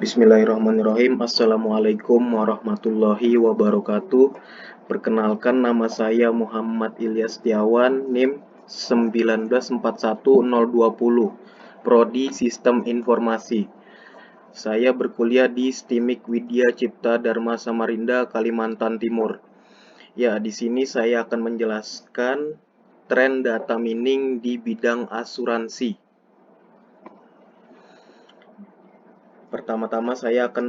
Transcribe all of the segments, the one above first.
Bismillahirrahmanirrahim. Assalamualaikum warahmatullahi wabarakatuh. Perkenalkan, nama saya Muhammad Ilyas Setiawan, NIM 1941020, Prodi Sistem Informasi. Saya berkuliah di STIMIK Widya Cipta Dharma Samarinda, Kalimantan Timur. Ya, di sini saya akan menjelaskan tren data mining di bidang asuransi. Pertama-tama saya akan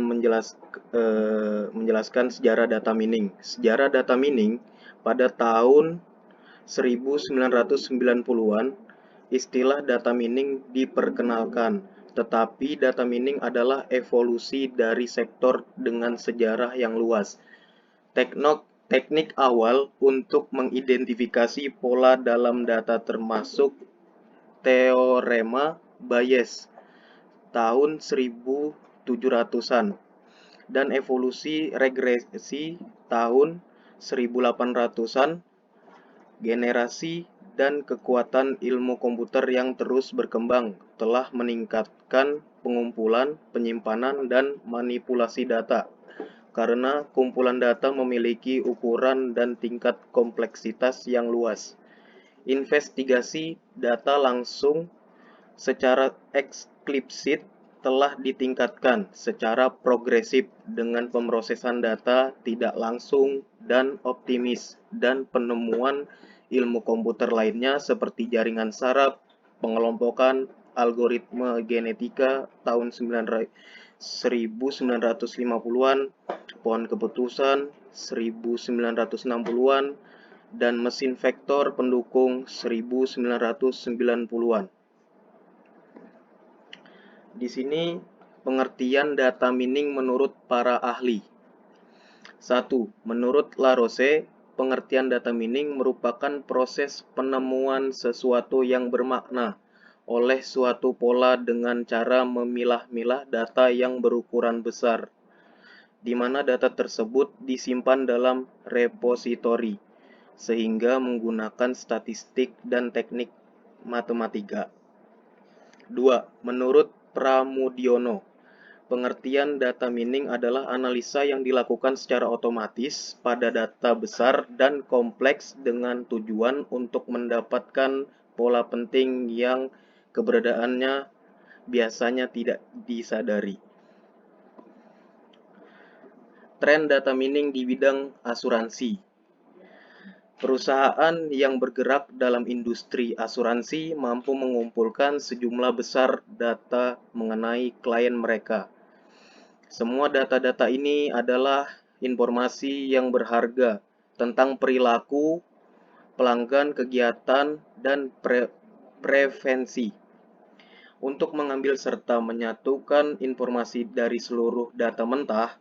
menjelaskan sejarah data mining. Sejarah data mining pada tahun 1990-an, istilah data mining diperkenalkan, tetapi data mining adalah evolusi dari sektor dengan sejarah yang luas. Teknik awal untuk mengidentifikasi pola dalam data termasuk teorema Bayes tahun 1700-an dan evolusi regresi tahun 1800-an, generasi dan kekuatan ilmu komputer yang terus berkembang telah meningkatkan pengumpulan, penyimpanan, dan manipulasi data. Karena kumpulan data memiliki ukuran dan tingkat kompleksitas yang luas, investigasi data langsung secara eksplisit telah ditingkatkan secara progresif dengan pemrosesan data tidak langsung dan optimis dan penemuan ilmu komputer lainnya seperti jaringan saraf, pengelompokan, algoritma genetika tahun 1950-an, pohon keputusan 1960-an, dan mesin vektor pendukung 1990-an. Di sini pengertian data mining menurut para ahli. 1. Menurut Larosse, pengertian data mining merupakan proses penemuan sesuatu yang bermakna oleh suatu pola dengan cara memilah-milah data yang berukuran besar, di mana data tersebut disimpan dalam repositori, sehingga menggunakan statistik dan teknik matematika. 2. Menurut Pramudiono, pengertian data mining adalah analisa yang dilakukan secara otomatis pada data besar dan kompleks dengan tujuan untuk mendapatkan pola penting yang keberadaannya biasanya tidak disadari. Tren data mining di bidang asuransi. Perusahaan yang bergerak dalam industri asuransi mampu mengumpulkan sejumlah besar data mengenai klien mereka. Semua data-data ini adalah informasi yang berharga tentang perilaku pelanggan, kegiatan, dan preferensi. Untuk mengambil serta menyatukan informasi dari seluruh data mentah,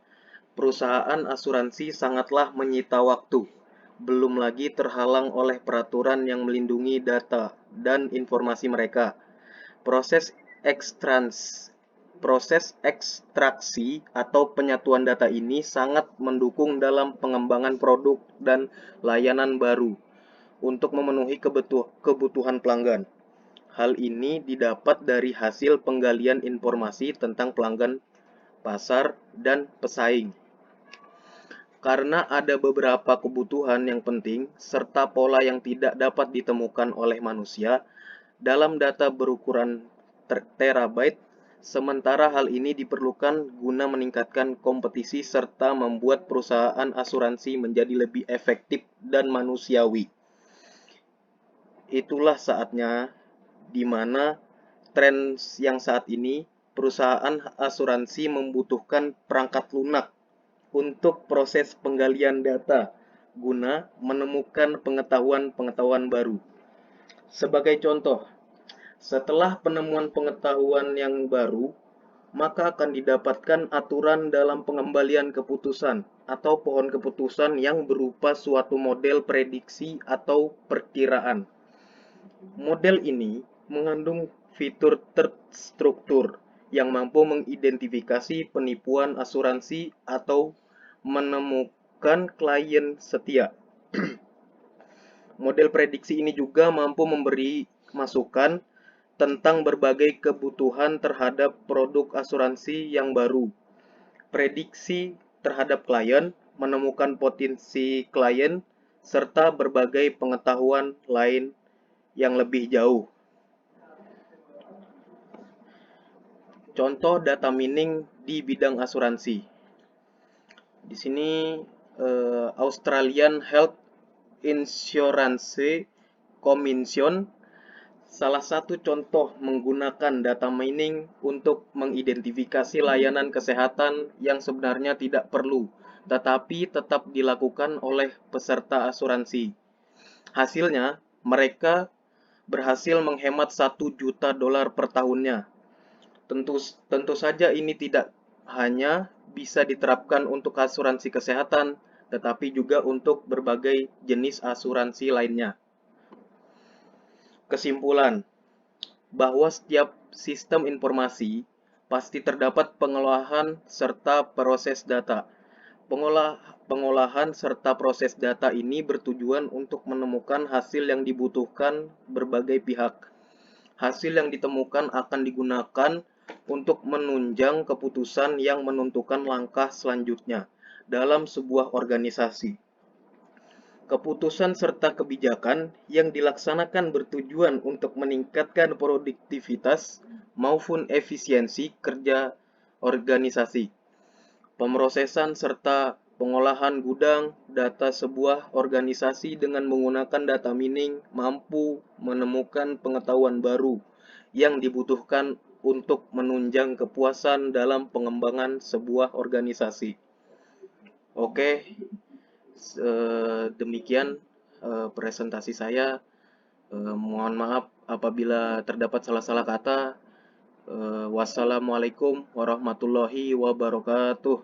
perusahaan asuransi sangatlah menyita waktu. Belum lagi terhalang oleh peraturan yang melindungi data dan informasi mereka. Proses ekstraksi atau penyatuan data ini sangat mendukung dalam pengembangan produk dan layanan baru untuk memenuhi kebutuhan pelanggan. Hal ini didapat dari hasil penggalian informasi tentang pelanggan, pasar, dan pesaing. Karena ada beberapa kebutuhan yang penting serta pola yang tidak dapat ditemukan oleh manusia dalam data berukuran terabyte, sementara hal ini diperlukan guna meningkatkan kompetisi serta membuat perusahaan asuransi menjadi lebih efektif dan manusiawi. Itulah saatnya di mana tren yang saat ini perusahaan asuransi membutuhkan perangkat lunak untuk proses penggalian data guna menemukan pengetahuan-pengetahuan baru. Sebagai contoh, setelah penemuan pengetahuan yang baru, maka akan didapatkan aturan dalam pengembalian keputusan atau pohon keputusan yang berupa suatu model prediksi atau perkiraan. Model ini mengandung fitur terstruktur yang mampu mengidentifikasi penipuan asuransi atau menemukan klien setia. Model prediksi ini juga mampu memberi masukan tentang berbagai kebutuhan terhadap produk asuransi yang baru prediksi terhadap klien, menemukan potensi klien, serta berbagai pengetahuan lain yang lebih jauh. Contoh data mining di bidang asuransi. Di sini Australian Health Insurance Commission salah satu contoh menggunakan data mining untuk mengidentifikasi layanan kesehatan yang sebenarnya tidak perlu, tetapi tetap dilakukan oleh peserta asuransi. Hasilnya, mereka berhasil menghemat 1 juta dolar per tahunnya. Tentu saja ini tidak hanya bisa diterapkan untuk asuransi kesehatan, tetapi juga untuk berbagai jenis asuransi lainnya. Kesimpulan, bahwa setiap sistem informasi pasti terdapat pengolahan serta proses data. Pengolahan serta proses data ini bertujuan untuk menemukan hasil yang dibutuhkan berbagai pihak. Hasil yang ditemukan akan digunakan untuk menunjang keputusan yang menentukan langkah selanjutnya dalam sebuah organisasi. Keputusan serta kebijakan yang dilaksanakan bertujuan untuk meningkatkan produktivitas maupun efisiensi kerja organisasi. Pemrosesan serta pengolahan gudang data sebuah organisasi dengan menggunakan data mining mampu menemukan pengetahuan baru yang dibutuhkan untuk menunjang kepuasan dalam pengembangan sebuah organisasi. Oke. Demikian presentasi saya. Mohon maaf apabila terdapat salah-salah kata. Wassalamualaikum warahmatullahi wabarakatuh.